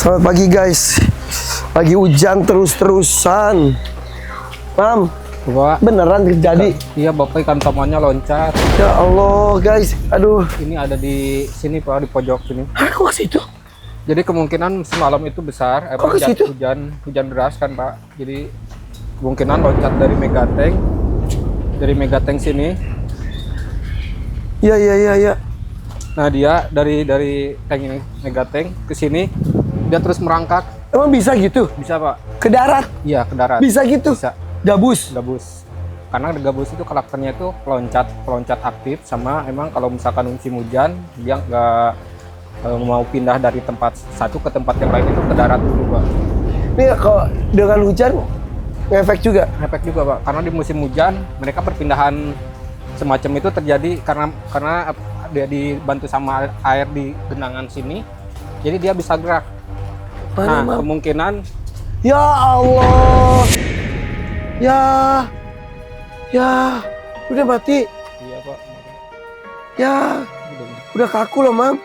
Selamat pagi guys. Lagi hujan terus-terusan. Mam, Pak, beneran terjadi? iya Bapak ikan tomonnya loncat. Ya Allah guys, aduh. Ini ada di sini Pak, di pojok sini. Hah, kok ke situ? Jadi kemungkinan semalam itu besar, Kok ke situ? hujan deras kan Pak. Jadi kemungkinan loncat dari megatank sini. Iya. Nah dia dari tank ini megatank ke sini, dia terus merangkak. Emang bisa gitu? Bisa Pak? Ke darat? Iya ke darat. Bisa gitu? Bisa. Gabus? Gabus. Karena gabus itu karakternya itu peloncat aktif, sama emang kalau misalkan musim hujan dia nggak mau pindah dari tempat satu ke tempat yang lain, itu ke darat dulu Pak. Ini kalau dengan hujan ngefek juga? Efek juga Pak, karena di musim hujan mereka perpindahan semacam itu terjadi karena dia dibantu sama air di genangan sini, jadi dia bisa gerak. Mana, Nah Mam? kemungkinan Ya Allah. Ya, udah mati. iya Pak. Ya, udah kaku loh, Mam.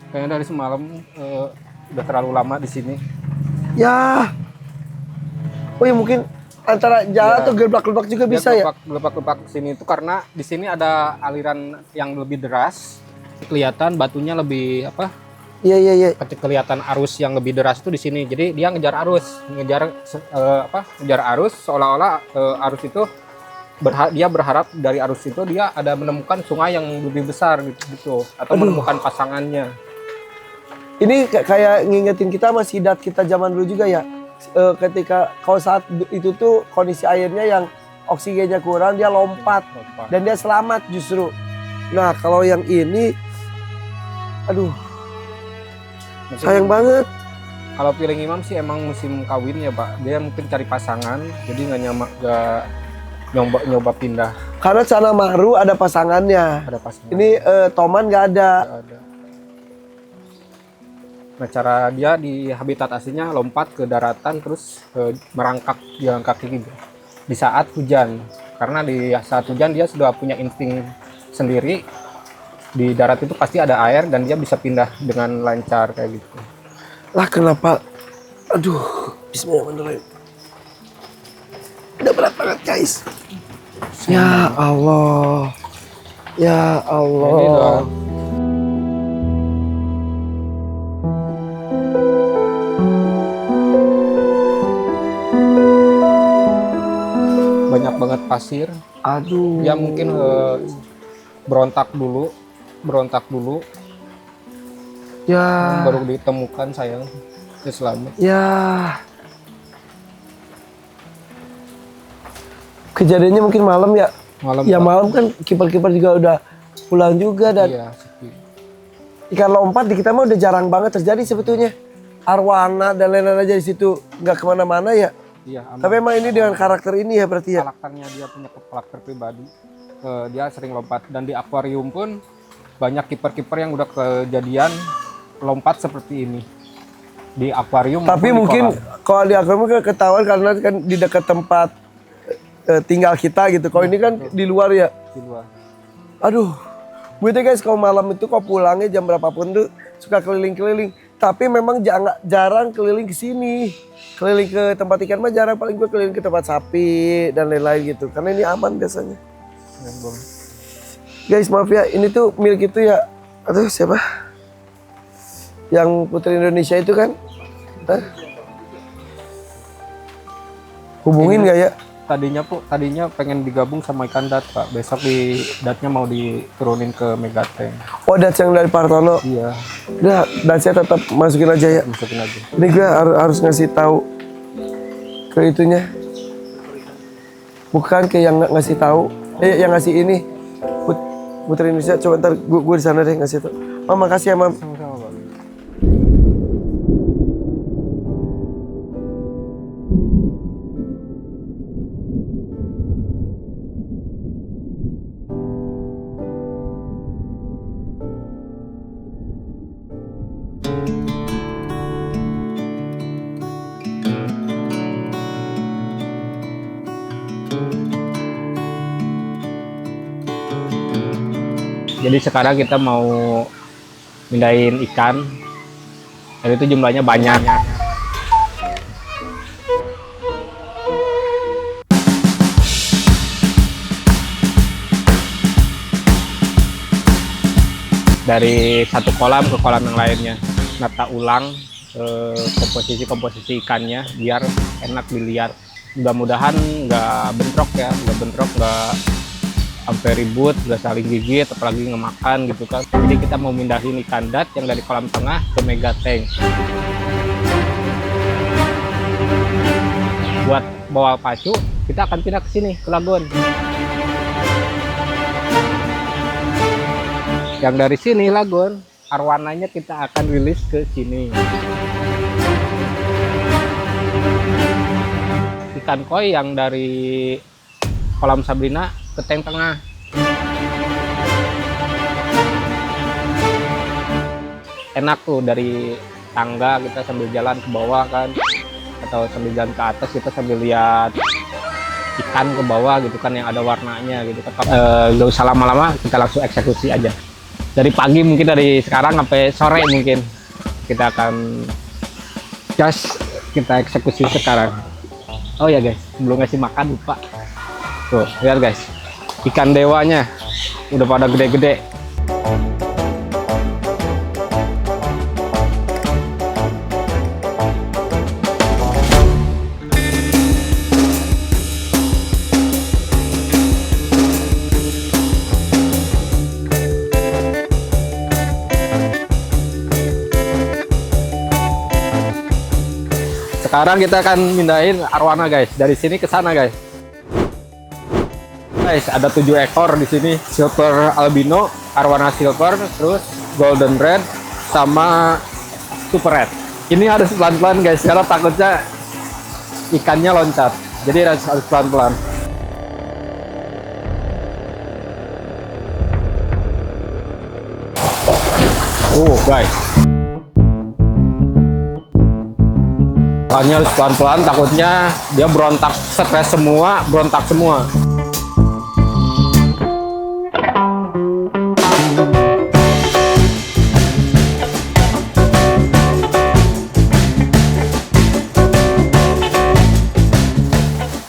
Kayaknya dari semalam udah terlalu lama di sini. Ya. Oh ya, mungkin antara jalan Ya. atau gelbak-gelbak juga Dia bisa ya? gelepak-gelepak sini itu karena di sini ada aliran yang lebih deras. Kelihatan batunya lebih apa? Iya. Kelihatan arus yang lebih deras itu di sini. Jadi dia ngejar arus, ngejar arus, seolah-olah arus itu dia berharap dari arus itu dia ada menemukan sungai yang lebih besar gitu atau menemukan pasangannya. Ini kayak ngingetin kita sama sidat kita zaman dulu juga ya. Ketika kalau saat itu tuh kondisi airnya yang oksigennya kurang, dia lompat dan dia selamat justru. Nah kalau yang ini, aduh, Mungkin sayang banget. kalau Piring Imam sih emang musim kawin ya Pak. Dia mungkin cari pasangan, jadi nggak nyoba pindah. Karena Cana Maru ada pasangannya. Ada pasangan. Ini Toman nggak ada. Nggak ada. Nah cara dia di habitat aslinya lompat ke daratan terus merangkak jalan kaki gitu di saat hujan, karena di saat hujan dia sudah punya insting sendiri, di darat itu pasti ada air dan dia bisa pindah dengan lancar kayak gitu. Lah kenapa? Aduh, bismillahirrahmanirrahim. Udah berat banget guys. Ya Allah. Ya Ini Allah. banyak banget pasir. Aduh. Dia mungkin berontak dulu Ya. baru ditemukan, sayang dia selamat. Ya. Kejadiannya mungkin malam ya. Malam Ya Pak. malam kan kiper-kiper juga udah pulang juga dan Iya, sepi. ikan lompat di kita mah udah jarang banget terjadi sebetulnya. Arwana dan lain-lain aja di situ nggak kemana-mana ya. Iya, aman. Tapi emang ini dengan karakter ini ya berarti ya. Karakternya dia punya karakter pribadi. Dia sering lompat, dan di akuarium pun banyak kiper-kiper yang udah kejadian lompat seperti ini di akuarium. Tapi maupun di mungkin kolam. kalau di akuarium kan ketahuan karena kan di dekat tempat tinggal kita gitu. Kalau ini kan di luar ya. Di luar. Aduh, begitu guys, kalau malam itu kau pulangnya jam berapapun tuh suka keliling-keliling. Tapi memang jarang keliling ke sini. Keliling ke tempat ikan mah jarang, paling gue keliling ke tempat sapi dan lain-lain gitu. Karena ini aman biasanya. Guys, maaf ya, ini tuh milik itu ya. Aduh, siapa? Yang Putri Indonesia itu kan? Hah? Hubungin nggak ya? Tadinya pengen digabung sama ikan dat Pak. Besok datnya mau diturunin ke megatank. Oh, dat yang dari Partono. Iya, Udah, dan saya tetap masukin aja ya. masukin aja. Ini gue harus ngasih tahu ke itunya. Bukan ke yang ngasih tahu. Yang ngasih ini. Putri Indonesia. Coba ntar gue di sana deh ngasih tahu. Mam, makasih ya, Mam. Sama-sama Pak. Jadi sekarang kita mau mindahin ikan, dan itu jumlahnya banyak. Dari satu kolam ke kolam yang lainnya, nata ulang komposisi ikannya biar enak dilihat. Mudah-mudahan nggak bentrok ya, nggak sampai ribut, nggak saling gigit, apalagi ngemakan gitu kan. Jadi kita mau mindahin ikan dat yang dari kolam tengah ke mega tank. Buat bawa pacu, kita akan pindah ke sini, ke lagun. Yang dari sini lagun, arwananya kita akan rilis ke sini. Ikan koi yang dari kolam Sabrina ke tank tengah. Enak tuh, dari tangga kita sambil jalan ke bawah kan, atau sambil jalan ke atas kita sambil lihat ikan ke bawah gitu kan, yang ada warnanya gitu kan. Gak usah lama-lama, kita langsung eksekusi aja. Dari pagi mungkin, dari sekarang sampai sore mungkin kita akan kita eksekusi sekarang. Oh ya guys, sebelum ngasih makan lupa tuh, lihat guys, ikan dewanya udah pada gede-gede. Sekarang kita akan mindahin arwana guys, dari sini ke sana guys. Guys, ada 7 ekor di sini, silver albino, arwana silver, terus golden red, sama super red. Ini harus pelan-pelan guys, karena takutnya ikannya loncat. Jadi harus pelan-pelan. Guys. Soalnya harus pelan-pelan, takutnya dia berontak, stres semua, berontak semua.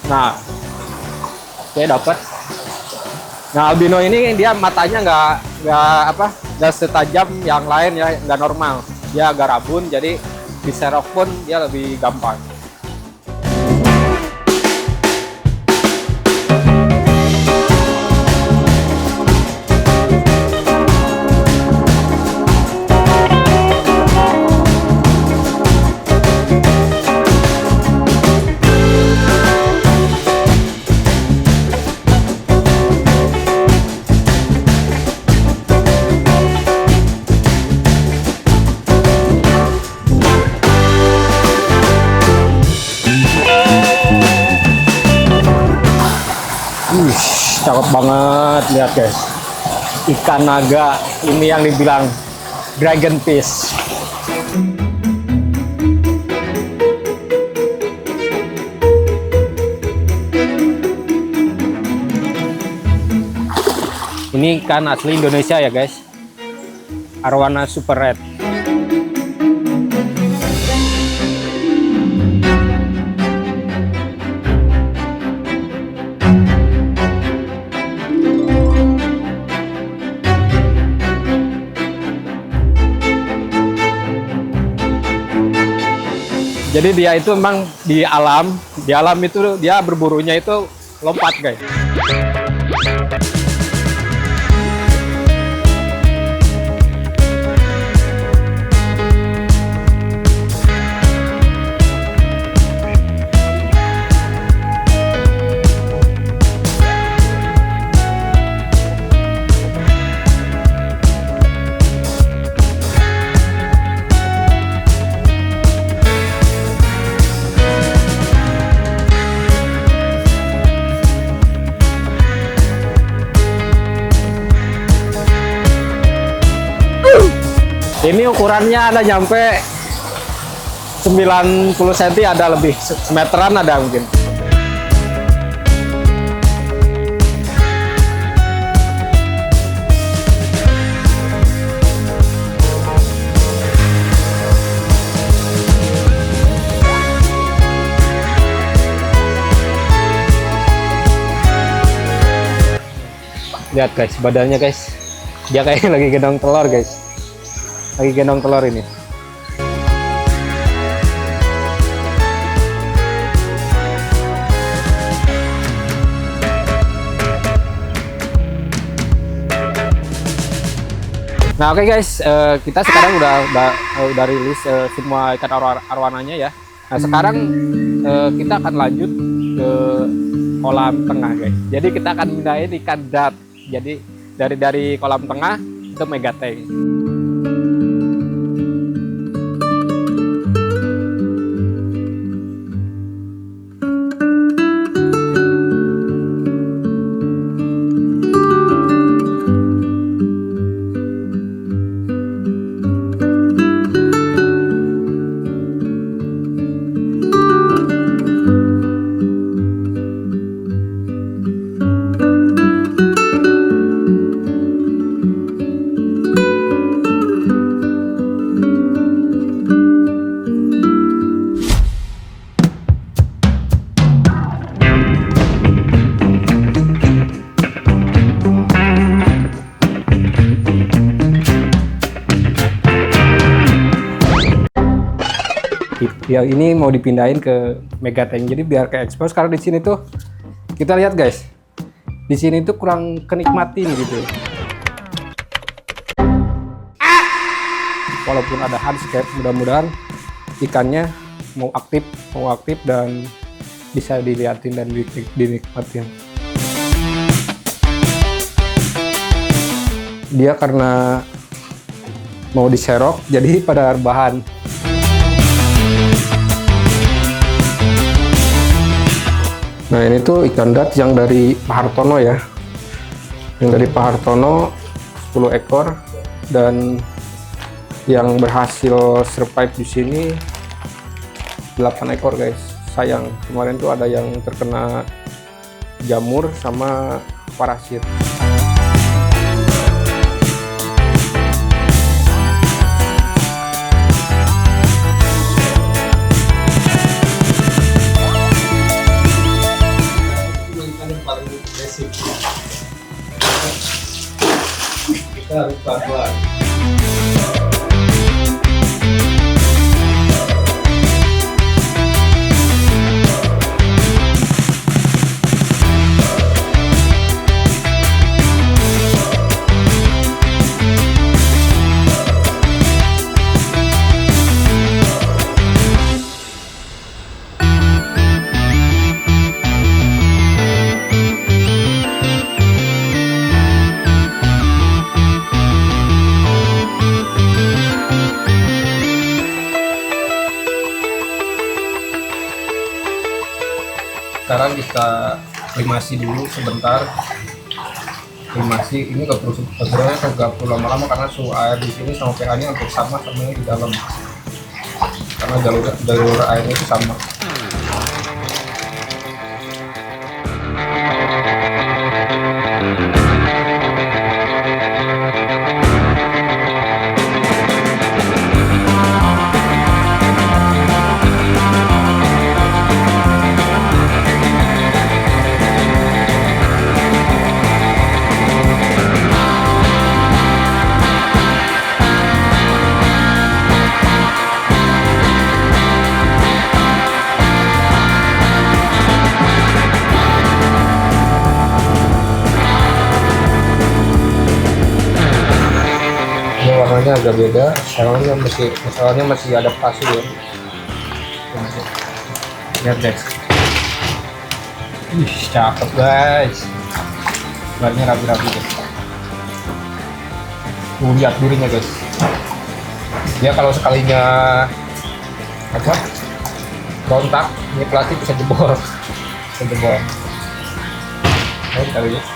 Nah, oke, dapat. Nah, albino ini dia matanya nggak setajam yang lain ya, nggak normal. Dia agak rabun, jadi diserok pun dia lebih gampang. Cakep banget, lihat guys, ikan naga ini yang dibilang dragon fish. Ini ikan asli Indonesia ya guys, arwana super red. Jadi dia itu memang di alam itu dia berburunya itu lompat guys. Ini ukurannya ada nyampe 90 cm, ada lebih, semeteran ada mungkin. Lihat guys, badannya guys. Dia kayak lagi gendong telur guys. Lagi gendong telur ini. Nah oke guys, kita sekarang udah rilis semua ikan arwananya ya. Nah sekarang kita akan lanjut ke kolam tengah guys. Jadi kita akan pindahin ikan dat. Jadi dari kolam tengah ke megatank. Ya ini mau dipindahin ke megatank, jadi biar ke expose. Karena di sini tuh kita lihat guys, di sini tuh kurang kenikmatin gitu. Walaupun ada hardscape, mudah-mudahan ikannya mau aktif dan bisa dilihatin dan dinikmatin. Dia karena mau diserok, jadi pada rebahan. Nah ini tuh ikan dat yang dari Pak Hartono ya, yang dari Pak Hartono 10 ekor, dan yang berhasil survive di sini 8 ekor guys. Sayang kemarin tuh ada yang terkena jamur sama parasit. Kita harus pelan-pelan. Sekarang kita limasi dulu sebentar. Limasi ini sebenarnya nggak perlu lama-lama karena suhu air di sini sama pH-nya hampir sama yang di dalam. Karena jalur airnya itu sama. Warnanya agak beda, masalahnya masih adaptasi ya. Lihat guys, cakep guys, warnanya rapi-rapi guys. Lihat durinya guys, dia kalau sekalinya kontak ini plastik bisa jebol, Ayo kita lihat.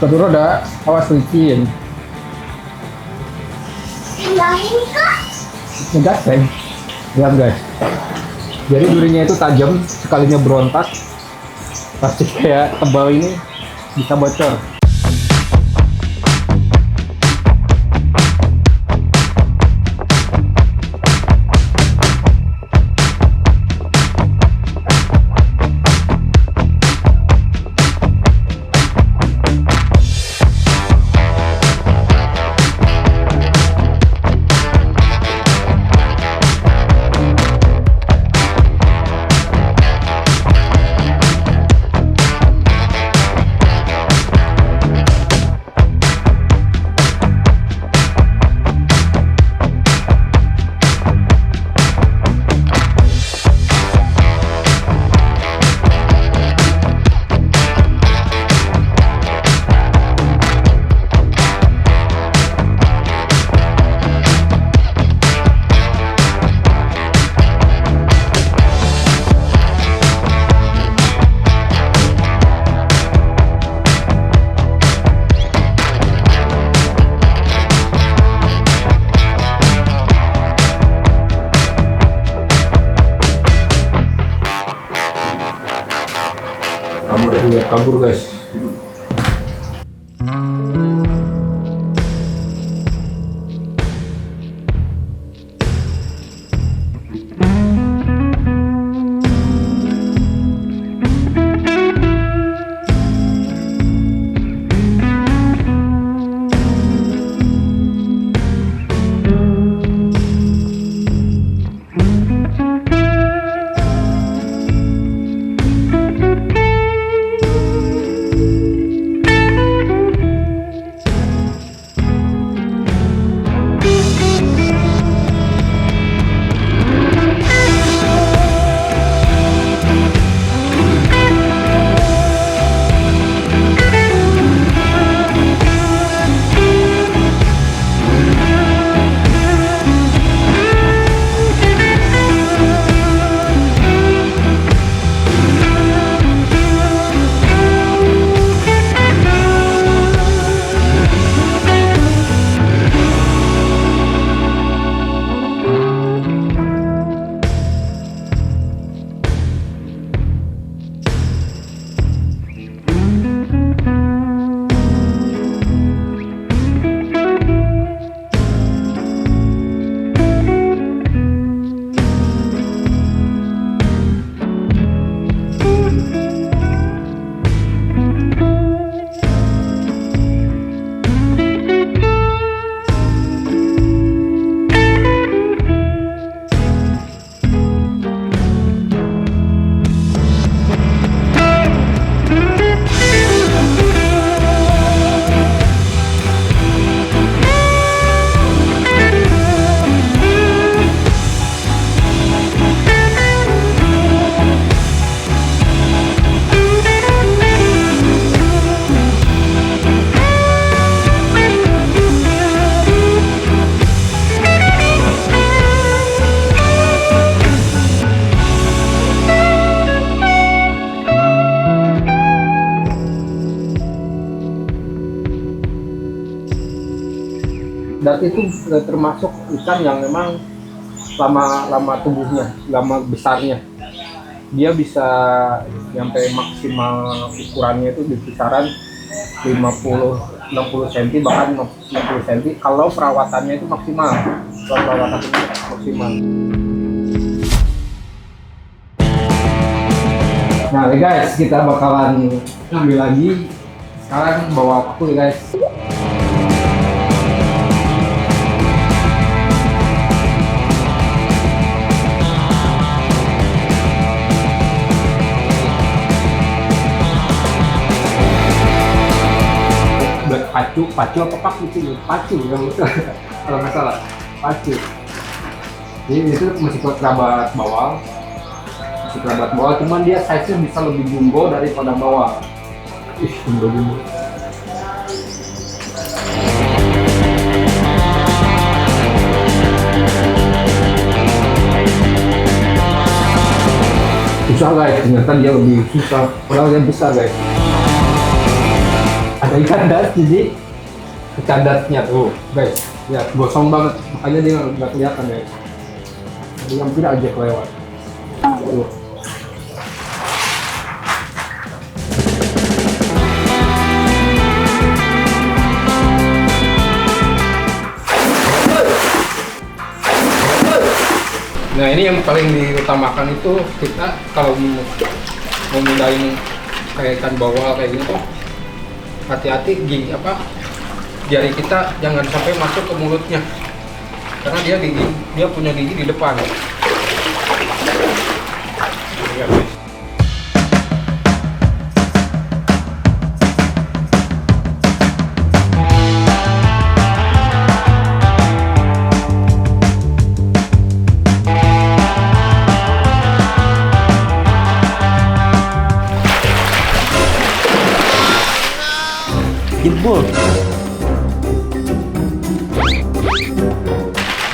Sepatu roda, awas licin. Pindahin kak. Ngegas kan? Lihat guys. Jadi durinya itu tajam, sekalinya berontak, pasti kayak tebal ini bisa bocor. Kabur guys. Dan itu termasuk ikan yang memang lama tubuhnya, lama besarnya. Dia bisa sampai maksimal ukurannya itu di kisaran 50-60 cm, bahkan 60 cm kalau perawatannya itu maksimal. Kalau perawatannya maksimal. Nah guys, kita bakalan ambil lagi. Sekarang bawa aku guys. Pacu apa paku itu? Pacu yang betul. Kalau nggak salah, pacu. Jadi itu masih kerabat bawal, cuman dia size-nya bisa lebih jumbo daripada bawal. Jumbo. Susah guys, ternyata dia lebih susah. Padahal dia besar guys. ada ikan das, jadi ikan dasnya tuh guys, lihat gosong banget, makanya dia nggak kelihatan guys. Jadi hampir aja kelewat. Tuh. Nah ini yang paling diutamakan itu kita kalau mau mindahin kayak ikan bawal kayak gini tuh hati-hati gigi jari kita jangan sampai masuk ke mulutnya karena dia punya gigi di depan. Ya, guys. Jebol.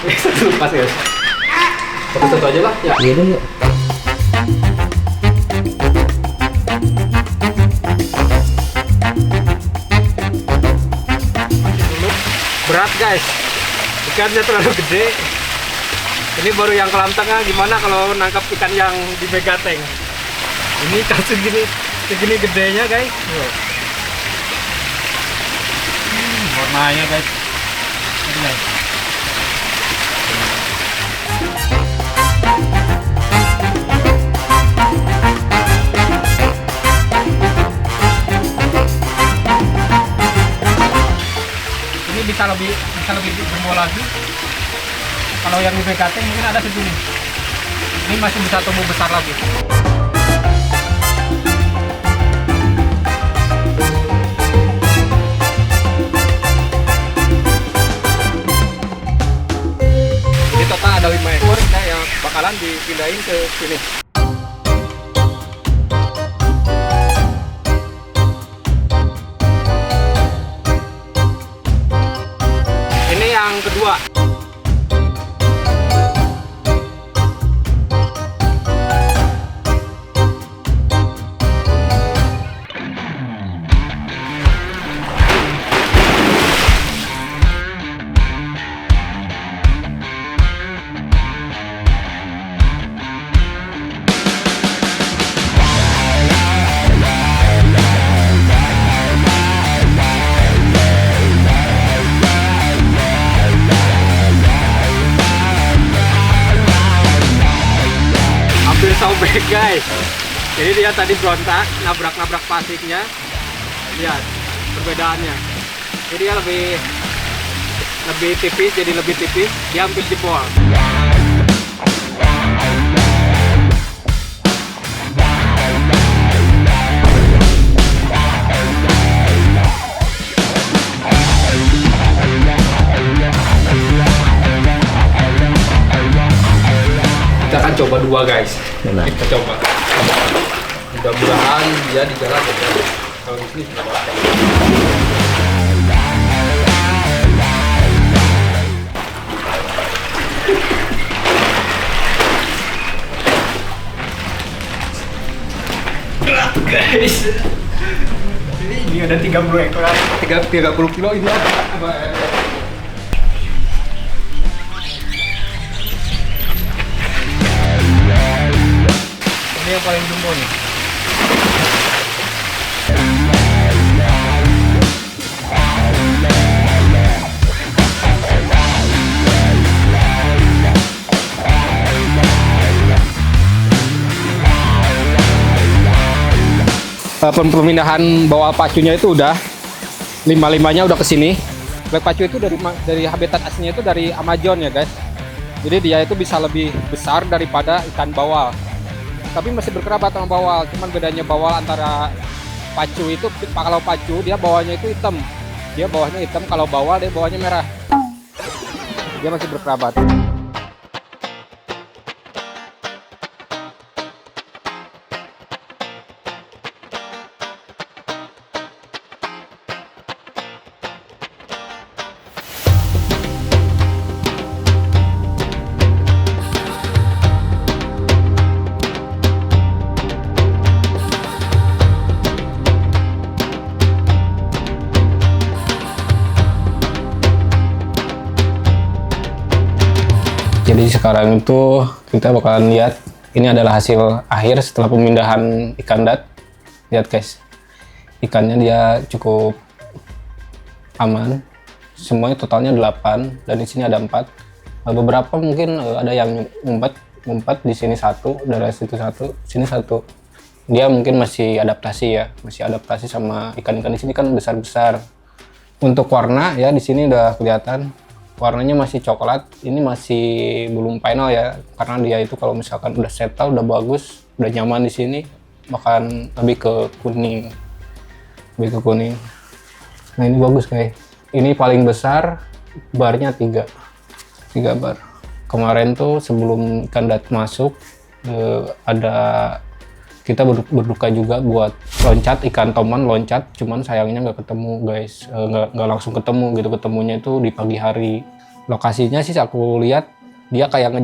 Satu lepas guys. Satu aja lah ya. Iya deh yuk. Berat guys, ikannya terlalu gede. Ini baru yang kolam tengah, gimana kalau nangkap ikan yang di megateng? Ini ikan segini gedenya guys. Warnanya guys. Ini guys. Ini bisa lebih berbuah lagi. Kalau yang di BKT mungkin ada segini. Ini masih bisa tumbuh besar lagi. Ini total ada 5 ekor yang bakalan dipindahin ke sini. Ini yang kedua. Hampir sobek guys. Jadi dia tadi berontak, nabrak pasiknya. Lihat perbedaannya. Jadi dia lebih tipis, jadi lebih tipis. Dia hampir jebol. Kita akan coba dua guys. Kita coba. Mudah-mudahan dia di jalan ya. Kalau di sini tidak apa-apa. Guys. Ini ada 30 ekor. 30 kilo ini. Ini yang paling jumbo nih. Pemindahan bawal pacunya itu udah 5-5-nya udah kesini. Black pacu itu dari habitat aslinya itu dari Amazon ya guys. Jadi dia itu bisa lebih besar daripada ikan bawal. Tapi masih berkerabat sama bawal, cuman bedanya bawal antara pacu itu, kalau pacu dia bawahnya itu hitam, dia bawahnya hitam, kalau bawal dia bawahnya merah, dia masih berkerabat. Jadi sekarang itu kita bakalan lihat, ini adalah hasil akhir setelah pemindahan ikan dat. Lihat guys, ikannya dia cukup aman. Semuanya totalnya 8 dan di sini ada 4. Beberapa mungkin ada yang ngumpet di sini satu, dari situ satu, sini satu. Dia mungkin masih adaptasi ya, masih adaptasi sama ikan-ikan di sini kan besar-besar. Untuk warna ya di sini udah kelihatan warnanya masih coklat. Ini masih belum final ya, karena dia itu kalau misalkan udah settle, udah bagus, udah nyaman di sini, bakalan lebih ke kuning, lebih ke kuning. Nah ini bagus guys. Ini paling besar, barnya 3 bar. Kemarin tuh sebelum ikan dat masuk ada kita berduka juga buat loncat, ikan toman loncat, cuman sayangnya nggak ketemu guys, nggak langsung ketemu gitu, ketemunya itu di pagi hari. Lokasinya sih aku lihat dia kayak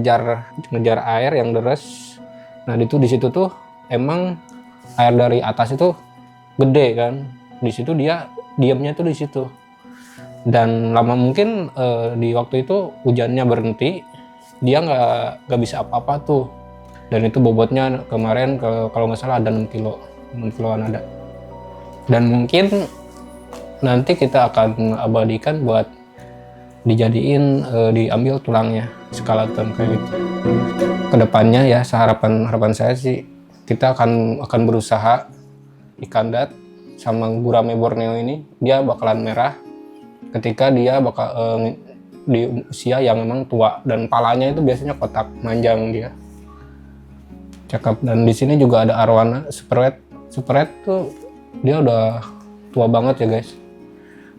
ngejar air yang deras. Nah itu di situ tuh emang air dari atas itu gede kan, di situ dia diamnya tuh di situ. Dan lama mungkin di waktu itu hujannya berhenti, dia nggak bisa apa-apa tuh. Dan itu bobotnya kemarin kalau nggak salah ada 6 kiloan ada. Dan mungkin nanti kita akan abadikan buat dijadiin diambil tulangnya, skeleton kayak gitu. Kedepannya ya harapan saya sih kita akan berusaha ikan dat sama gurame Borneo ini dia bakalan merah ketika dia bakal di usia yang memang tua, dan palanya itu biasanya kotak manjang dia. Cakep. Dan di sini juga ada arwana super red tuh dia udah tua banget ya guys.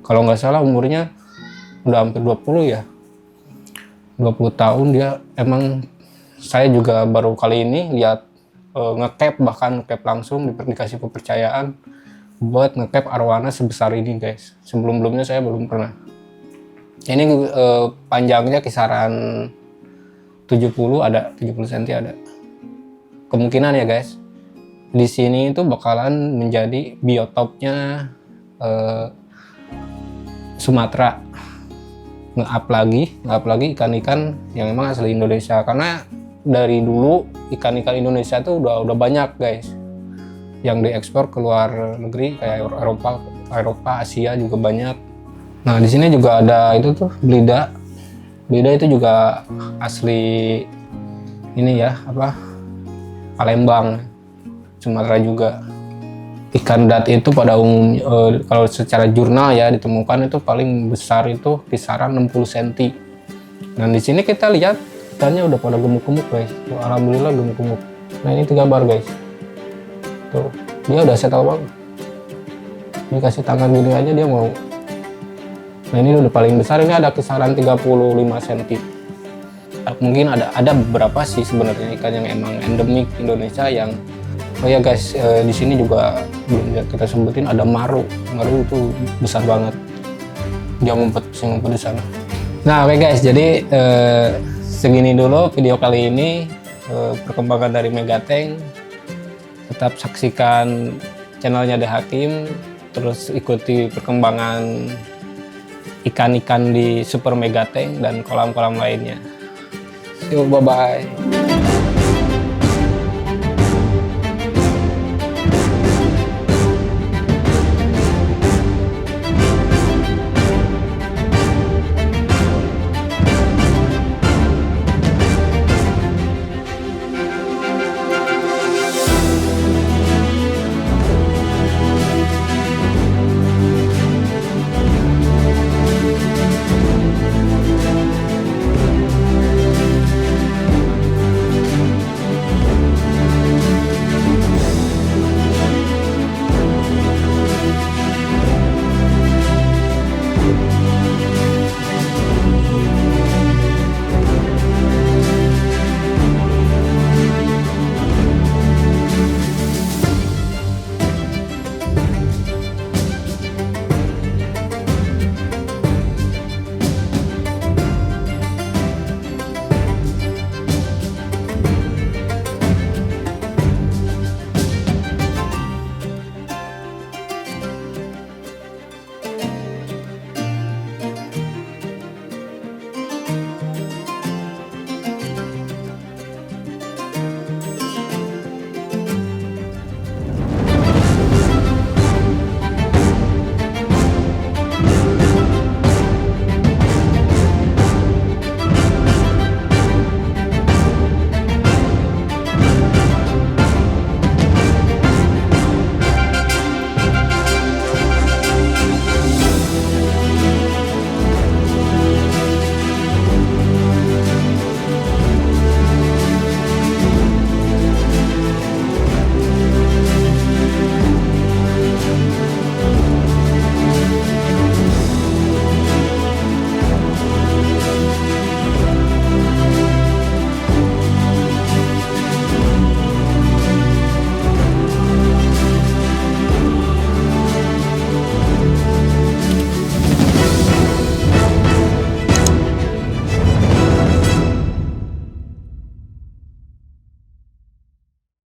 Kalau nggak salah umurnya udah hampir 20 ya. 20 tahun dia. Emang saya juga baru kali ini lihat ngecap, bahkan ngecap langsung dikasih kepercayaan buat ngecap arwana sebesar ini guys. Sebelum-sebelumnya saya belum pernah. Ini panjangnya kisaran 70 cm ada. Kemungkinan ya guys, di sini itu bakalan menjadi biotopnya Sumatera. Nge-up lagi ikan-ikan yang memang asli Indonesia, karena dari dulu ikan-ikan Indonesia tuh udah banyak guys yang diekspor ke luar negeri, kayak Eropa, Asia juga banyak. Nah di sini juga ada itu tuh belida itu juga asli ini ya, Palembang, Sumatera juga. Ikan dat itu pada umum kalau secara jurnal ya ditemukan itu paling besar itu kisaran 60 cm. Dan di sini kita lihat ikannya udah pada gemuk-gemuk guys. Tuh, alhamdulillah gemuk-gemuk. Nah ini 3 bar guys. Tuh, dia udah settle banget. Dikasih tangan gini aja dia mau. Nah ini udah paling besar, ini ada kisaran 35 cm. Mungkin ada beberapa sih sebenarnya ikan yang emang endemik Indonesia yang oh ya guys, di sini juga belum kita sebutin ada maru itu besar banget, dia ngumpet di sana. Nah oke guys, jadi segini dulu video kali ini, perkembangan dari Megatank. Tetap saksikan channelnya The Hakim, terus ikuti perkembangan ikan-ikan di Super Megatank dan kolam-kolam lainnya. Bye bye.